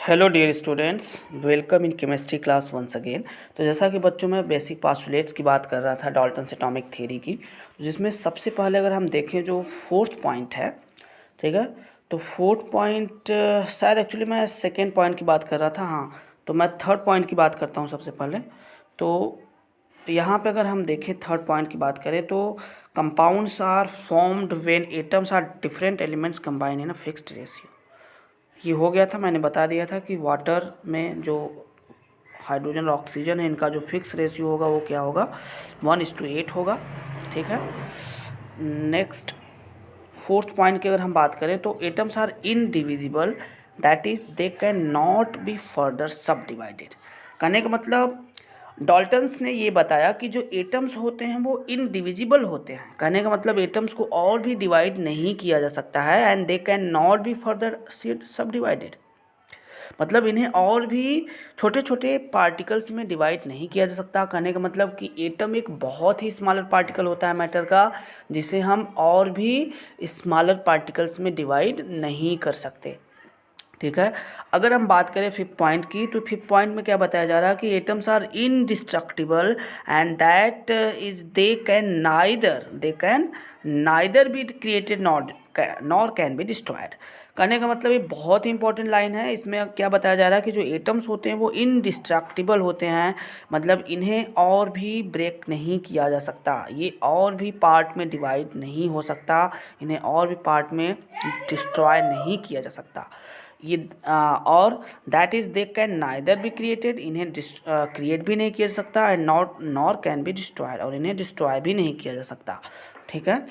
Hello dear students, welcome in chemistry class once again. तो जैसा कि बच्चों में बेसिक पास्टुलेट्स की बात कर रहा था डाल्टन्स एटॉमिक थ्योरी की, जिसमें सबसे पहले अगर हम देखें जो फोर्थ पॉइंट है, ठीक है। तो फोर्थ पॉइंट शायद एक्चुअली मैं सेकेंड पॉइंट की बात कर रहा था, हाँ। तो मैं थर्ड पॉइंट की बात करता हूँ सबसे पहले। तो यहाँ पे अगर हम देखें थर्ड पॉइंट की बात करें तो compounds are formed when atoms are different elements combine in a fixed ratio. ये हो गया था, मैंने बता दिया था कि वाटर में जो हाइड्रोजन और ऑक्सीजन है इनका जो फिक्स रेशियो होगा वो क्या होगा, 1:8 होगा, ठीक है। नेक्स्ट फोर्थ पॉइंट की अगर हम बात करें तो atoms are indivisible, that is they can not be further subdivided. कहने का मतलब डॉल्टन्स ने ये बताया कि जो एटम्स होते हैं वो इनडिविजिबल होते हैं। कहने का मतलब एटम्स को और भी डिवाइड नहीं किया जा सकता है, and they can not be further सब डिवाइडेड। मतलब इन्हें और भी छोटे छोटे पार्टिकल्स में डिवाइड नहीं किया जा सकता। कहने का मतलब कि एटम एक बहुत ही स्मॉलर पार्टिकल होता है मैटर का, जिसे हम और भी स्मॉलर पार्टिकल्स में डिवाइड नहीं कर सकते, ठीक है। अगर हम बात करें फिफ्थ पॉइंट की, तो फिफ्थ पॉइंट में क्या बताया जा रहा है कि atoms are indestructible and that is they can neither be created nor can be destroyed. कहने का मतलब ये बहुत ही इंपॉर्टेंट लाइन है। इसमें क्या बताया जा रहा है कि जो एटम्स होते हैं वो इनडिस्ट्रक्टिबल होते हैं, मतलब इन्हें और भी ब्रेक नहीं किया जा सकता, ये और भी पार्ट में डिवाइड नहीं हो सकता, इन्हें और भी पार्ट में डिस्ट्रॉय नहीं किया जा सकता। ये और that is they can neither be created, इन्हें क्रिएट भी नहीं किया जा सकता, and nor can be destroyed, और इन्हें डिस्ट्रॉय भी नहीं किया जा सकता, ठीक है।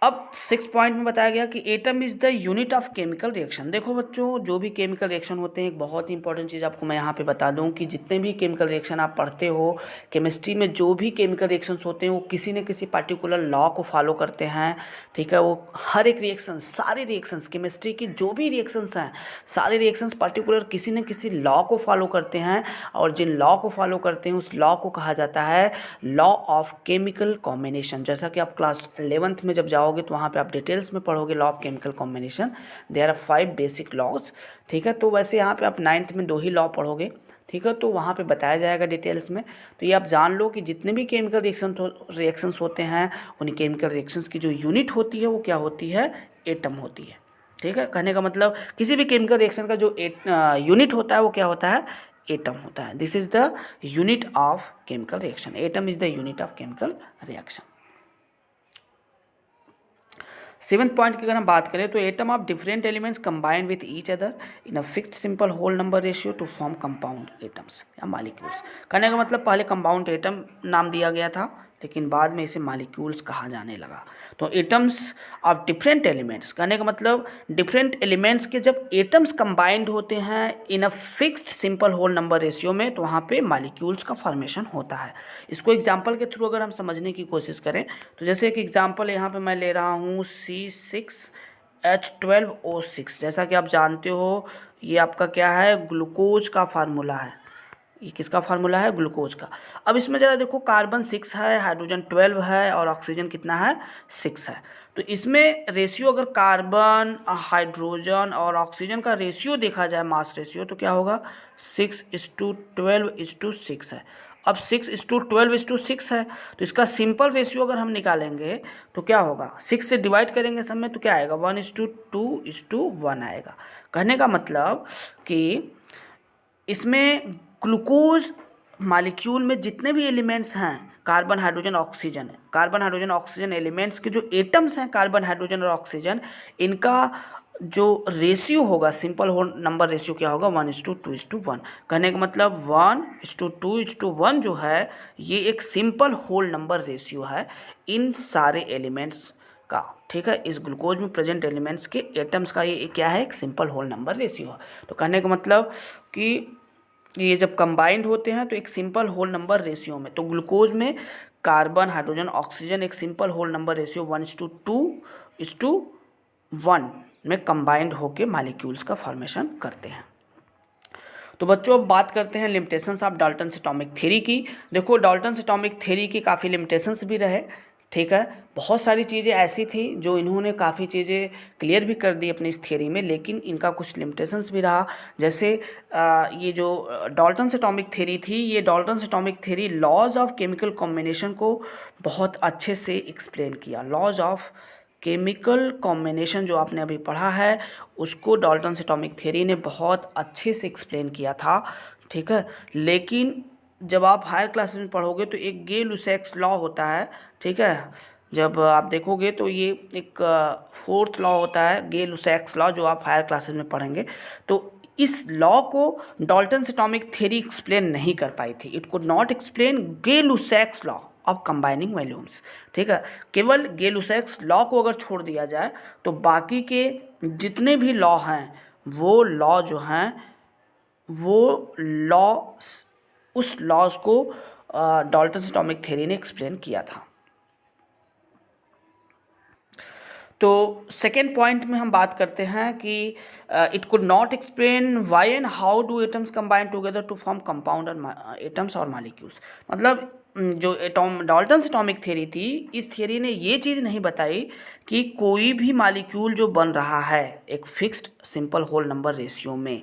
अब सिक्स पॉइंट में बताया गया कि atom is the unit of chemical reaction. देखो बच्चों, जो भी केमिकल रिएक्शन होते हैं, एक बहुत ही इंपॉर्टेंट चीज़ आपको मैं यहाँ पे बता दूँ कि जितने भी केमिकल रिएक्शन आप पढ़ते हो केमिस्ट्री में, जो भी केमिकल रिएक्शंस होते हैं वो किसी न किसी पर्टिकुलर लॉ को फॉलो करते हैं, ठीक है। वो हर एक रिएक्शन, सारे रिएक्शंस केमिस्ट्री की जो भी रिएक्शंस हैं, सारे रिएक्शंस पर्टिकुलर किसी न किसी लॉ को फॉलो करते हैं, और जिन लॉ को फॉलो करते हैं उस लॉ को कहा जाता है लॉ ऑफ केमिकल कॉम्बिनेशन। जैसा कि आप क्लास 11th में जब जाओगे तो वहाँ पे आप डिटेल्स में पढ़ोगे law of chemical combination. There are 5 basic laws, ठीक है। तो वैसे यहाँ पे आप 9th में 2 ही लॉ पढ़ोगे, ठीक है। तो वहाँ पे बताया जाएगा डिटेल्स में। तो ये आप जान लो कि जितने भी केमिकल रिएक्शंस होते हैं, उन केमिकल रिएक्शंस की जो यूनिट होती है वो क्या होती है, एटम होती है, ठीक है। कहने का मतलब किसी भी केमिकल रिएक्शन का जो यूनिट होता है वो क्या होता है, एटम होता है। This is the unit of chemical reaction, atom is the unit of chemical reaction. Seventh point की अगर हम बात करें तो atom of different elements combined with each other in a fixed simple whole number ratio to form compound atoms या molecules. कहने का मतलब पहले कंपाउंड एटम नाम दिया गया था, लेकिन बाद में इसे मालिक्यूल्स कहा जाने लगा। तो एटम्स ऑफ डिफरेंट एलिमेंट्स, कहने का मतलब डिफरेंट एलिमेंट्स के जब एटम्स कंबाइंड होते हैं in a fixed simple whole number ratio में, तो वहाँ पे मालिक्यूल्स का फॉर्मेशन होता है। इसको एग्जांपल के थ्रू अगर हम समझने की कोशिश करें तो जैसे एक एग्जांपल यहाँ पे मैं ले रहा हूँ C6H12O6। जैसा कि आप जानते हो ये आपका क्या है, ग्लूकोज का फार्मूला है। ये किसका फार्मूला है, ग्लूकोज का। अब इसमें ज़रा देखो, कार्बन 6 है, हाइड्रोजन 12 है, और ऑक्सीजन कितना है, 6 है। तो इसमें रेशियो अगर कार्बन, हाइड्रोजन और ऑक्सीजन का रेशियो देखा जाए, मास रेशियो, तो क्या होगा, 6:12:6 है। अब 6:12:6 है, तो इसका सिंपल रेशियो अगर हम निकालेंगे तो क्या होगा, 6 से डिवाइड करेंगे सब में तो क्या आएगा, 1:2:1 आएगा। कहने का मतलब कि इसमें ग्लूकोज मालिक्यूल में जितने भी एलिमेंट्स हैं, कार्बन हाइड्रोजन ऑक्सीजन है, कार्बन हाइड्रोजन ऑक्सीजन एलिमेंट्स के जो एटम्स हैं कार्बन हाइड्रोजन और ऑक्सीजन, इनका जो रेशियो होगा, सिंपल होल नंबर रेशियो क्या होगा, 1:2:1। कहने का मतलब 1:2:1 जो है ये एक सिंपल होल नंबर रेशियो है इन सारे एलिमेंट्स का, ठीक है। इस ग्लूकोज में प्रेजेंट एलिमेंट्स के एटम्स का ये क्या है, एक सिंपल होल नंबर रेशियो है। तो कहने का मतलब कि ये जब कंबाइंड होते हैं तो एक सिंपल होल नंबर रेशियो में, तो ग्लूकोज में कार्बन हाइड्रोजन ऑक्सीजन एक सिंपल होल नंबर रेशियो 1:2:1 में कंबाइंड होकर मालिक्यूल्स का फॉर्मेशन करते हैं। तो बच्चों अब बात करते हैं limitations of Dalton's atomic theory की। देखो डाल्टन्स एटॉमिक थ्योरी की काफ़ी लिमिटेशंस भी रहे, ठीक है। बहुत सारी चीज़ें ऐसी थी जो इन्होंने काफ़ी चीज़ें क्लियर भी कर दी अपनी इस थियरी में, लेकिन इनका कुछ लिमिटेशंस भी रहा। जैसे ये जो डाल्टन्स एटॉमिक थ्योरी थी, ये Dalton's atomic theory laws of chemical combination को बहुत अच्छे से एक्सप्लेन किया। लॉज ऑफ केमिकल कॉम्बिनेशन जो आपने अभी पढ़ा है उसको डाल्टन्स एटॉमिक थ्योरी ने बहुत अच्छे से एक्सप्लेन किया था, ठीक है। लेकिन जब आप हायर क्लासेस में पढ़ोगे तो एक गे लुसेक्स लॉ होता है, ठीक है। जब आप देखोगे तो ये एक फोर्थ लॉ होता है, गे लुसेक्स लॉ, जो आप हायर क्लासेस में पढ़ेंगे। तो इस लॉ को डाल्टन्स एटॉमिक थ्योरी एक्सप्लेन नहीं कर पाई थी। It could not explain Gay Lussac's law of combining volumes, ठीक है। केवल गे लुसेक्स लॉ को अगर छोड़ दिया जाए तो बाकी के जितने भी लॉ हैं वो लॉ जो हैं वो लॉ उस लॉज को डाल्टन्स एटॉमिक थ्योरी ने एक्सप्लेन किया था। तो सेकेंड पॉइंट में हम बात करते हैं कि it could not explain why and how do atoms combine together to form compound और एटम्स और मॉलिक्यूल्स। मतलब जो डाल्टन्स एटॉमिक थ्योरी थी, इस थ्योरी ने ये चीज़ नहीं बताई कि कोई भी मॉलिक्यूल जो बन रहा है एक fixed simple whole number ratio में,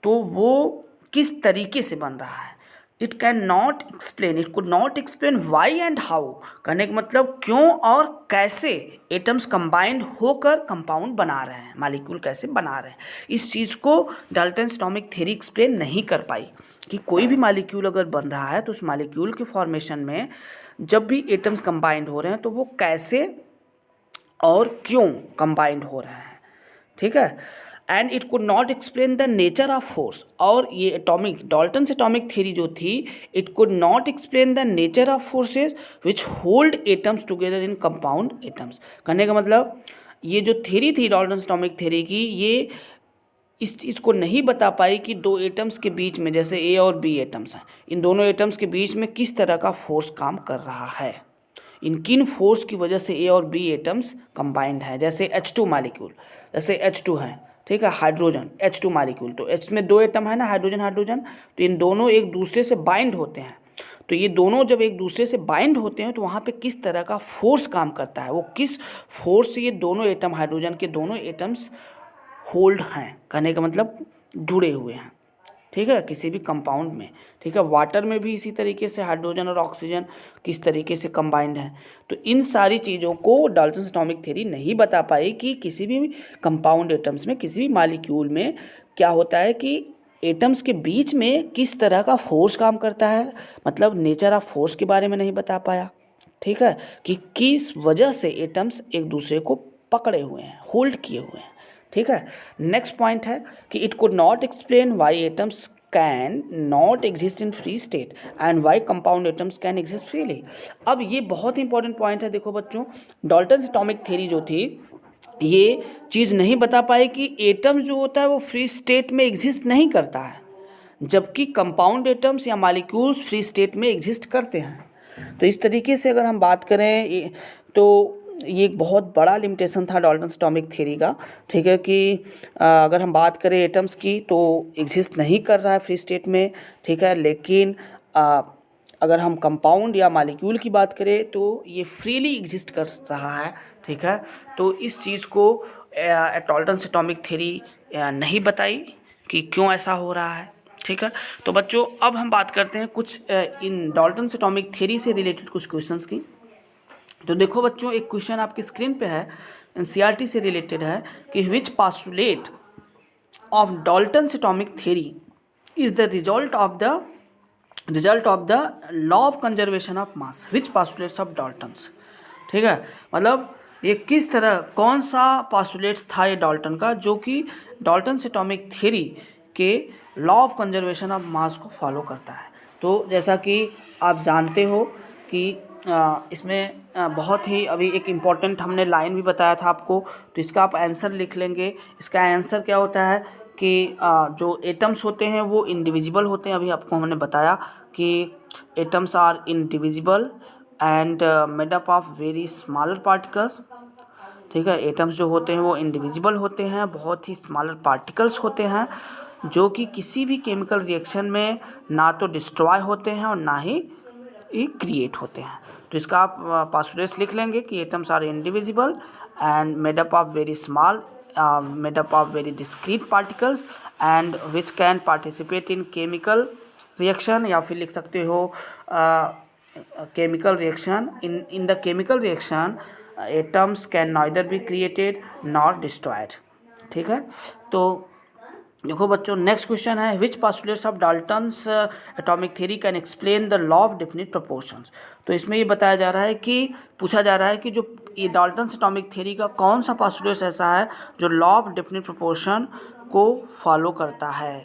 तो वो किस तरीके से बन रहा है। It can not explain, it could not explain why and how, कहने का मतलब क्यों और कैसे एटम्स कंबाइंड होकर कंपाउंड बना रहे हैं, मॉलिक्यूल कैसे बना रहे हैं। इस चीज़ को डाल्टन्स एटॉमिक थ्योरी एक्सप्लेन नहीं कर पाई कि कोई भी मॉलिक्यूल अगर बन रहा है तो उस मॉलिक्यूल के फॉर्मेशन में जब भी एटम्स कंबाइंड हो रहे हैं तो वो कैसे और क्यों कंबाइंड हो रहे हैं, ठीक है। And it could not explain the nature of force, और ये एटॉमिक डाल्टन्स एटॉमिक थ्योरी जो थी, it could not explain the nature of forces which hold atoms together in compound atoms. कहने का मतलब ये जो थ्योरी थी डाल्टन्स एटॉमिक थ्योरी की, ये इस चीज़ को नहीं बता पाई कि दो एटम्स के बीच में, जैसे ए और बी एटम्स हैं, इन दोनों एटम्स के बीच में किस तरह का फोर्स काम कर रहा है, इन किन फोर्स की वजह से ए और बी एटम्स कंबाइंड हैं। जैसे H2 मॉलिक्यूल, जैसे H2 है, ठीक है, हाइड्रोजन H2 मॉलिक्यूल, तो H में दो एटम है ना, हाइड्रोजन हाइड्रोजन, तो इन दोनों एक दूसरे से बाइंड होते हैं। तो ये दोनों जब एक दूसरे से बाइंड होते हैं तो वहाँ पे किस तरह का फोर्स काम करता है, वो किस फोर्स से ये दोनों एटम, हाइड्रोजन के दोनों एटम्स होल्ड हैं, कहने का मतलब जुड़े हुए हैं, ठीक है, किसी भी कंपाउंड में, ठीक है। वाटर में भी इसी तरीके से हाइड्रोजन और ऑक्सीजन किस तरीके से कंबाइंड है। तो इन सारी चीज़ों को डाल्टन्स एटॉमिक थ्योरी नहीं बता पाई कि किसी भी कंपाउंड एटम्स में, किसी भी मॉलिक्यूल में क्या होता है कि एटम्स के बीच में किस तरह का फोर्स काम करता है, मतलब नेचर ऑफ फोर्स के बारे में नहीं बता पाया, ठीक है, कि किस वजह से एटम्स एक दूसरे को पकड़े हुए हैं, होल्ड किए हुए हैं, ठीक है। नेक्स्ट पॉइंट है कि it could not explain why atoms can not exist in free state and why compound atoms can exist freely. अब ये बहुत इंपॉर्टेंट पॉइंट है। देखो बच्चों, डाल्टन्स एटॉमिक थ्योरी जो थी ये चीज़ नहीं बता पाई कि एटम जो होता है वो फ्री स्टेट में एग्जिस्ट नहीं करता है, जबकि कंपाउंड एटम्स या मॉलिक्यूल्स फ्री स्टेट में एग्जिस्ट करते हैं। तो इस तरीके से अगर हम बात करें तो ये एक बहुत बड़ा लिमिटेशन था डाल्टन्स एटॉमिक थ्योरी का, ठीक है, कि अगर हम बात करें एटम्स की तो एग्जिस्ट नहीं कर रहा है फ्री स्टेट में, ठीक है, लेकिन अगर हम कंपाउंड या मॉलिक्यूल की बात करें तो ये फ्रीली एग्जिस्ट कर रहा है, ठीक है। तो इस चीज़ को डाल्टन्स एटॉमिक थ्योरी नहीं बताई कि क्यों ऐसा हो रहा है, ठीक है। तो बच्चों अब हम बात करते हैं कुछ इन डाल्टन्स एटॉमिक थ्योरी से रिलेटेड कुछ क्वेश्चंस की। तो देखो बच्चों, एक क्वेश्चन आपकी स्क्रीन पे है, एनसीईआरटी से रिलेटेड है कि which postulate of Dalton's atomic theory is the result of the law of conservation of mass, which postulates of Dalton's, ठीक है। मतलब ये किस तरह, कौन सा पास्टुलेट्स था ये डाल्टन का जो कि डाल्टन्स एटॉमिक थ्योरी के लॉ ऑफ कंजर्वेशन ऑफ मास को फॉलो करता है। तो जैसा कि आप जानते हो कि इसमें बहुत ही अभी एक इम्पॉर्टेंट हमने लाइन भी बताया था आपको, तो इसका आप आंसर लिख लेंगे। इसका आंसर क्या होता है कि जो एटम्स होते हैं वो इंडिविजिबल होते हैं। अभी आपको हमने बताया कि atoms are indivisible and made up of very smaller particles, ठीक है। एटम्स जो होते हैं वो इंडिविजिबल होते हैं, बहुत ही स्मॉलर पार्टिकल्स होते हैं जो कि किसी भी केमिकल रिएक्शन में ना तो डिस्ट्रॉय होते हैं और ना ही क्रिएट होते हैं। तो इसका आप पास्टुलेट्स लिख लेंगे कि atoms are indivisible and made up of very small made up of very discrete particles and which can participate in chemical reaction, या फिर लिख सकते हो chemical reaction. In the chemical reaction atoms can neither be created nor destroyed. ठीक है, तो देखो बच्चों नेक्स्ट क्वेश्चन है which postulates of Dalton's atomic theory can explain the law of definite proportions. तो इसमें ये बताया जा रहा है कि पूछा जा रहा है कि जो ये डाल्टन्स एटॉमिक थ्योरी का कौन सा पास्टुलेट्स ऐसा है जो लॉ ऑफ डेफिनिट प्रोपोर्शन को फॉलो करता है।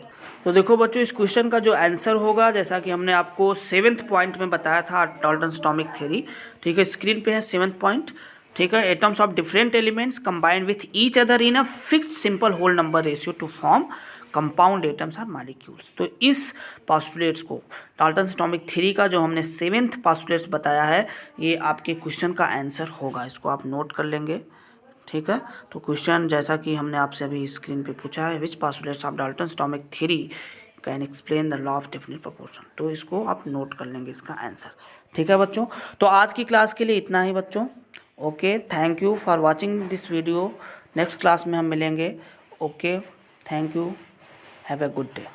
तो देखो बच्चों इस क्वेश्चन का जो आंसर होगा, जैसा कि हमने आपको 7th पॉइंट में बताया था डाल्टन्स एटॉमिक थ्योरी, ठीक है, स्क्रीन पे है 7th पॉइंट, ठीक है। Atoms of different elements combined with each other in a fixed simple whole number ratio to form compound atoms are molecules. तो इस पास्टुलेट्स को डाल्टन्स एटॉमिक थ्योरी का जो हमने 7th पास्टुलेट्स बताया है ये आपके क्वेश्चन का आंसर होगा, इसको आप नोट कर लेंगे, ठीक है। तो क्वेश्चन जैसा कि हमने आपसे अभी स्क्रीन पे पूछा है which postulates of Dalton's atomic theory can explain the law of definite proportion, तो इसको आप नोट कर लेंगे इसका आंसर, ठीक है बच्चों। तो आज की क्लास के लिए इतना ही बच्चों। Okay, thank you for watching this video. Next class में हम मिलेंगे। Okay, thank you, have a good day.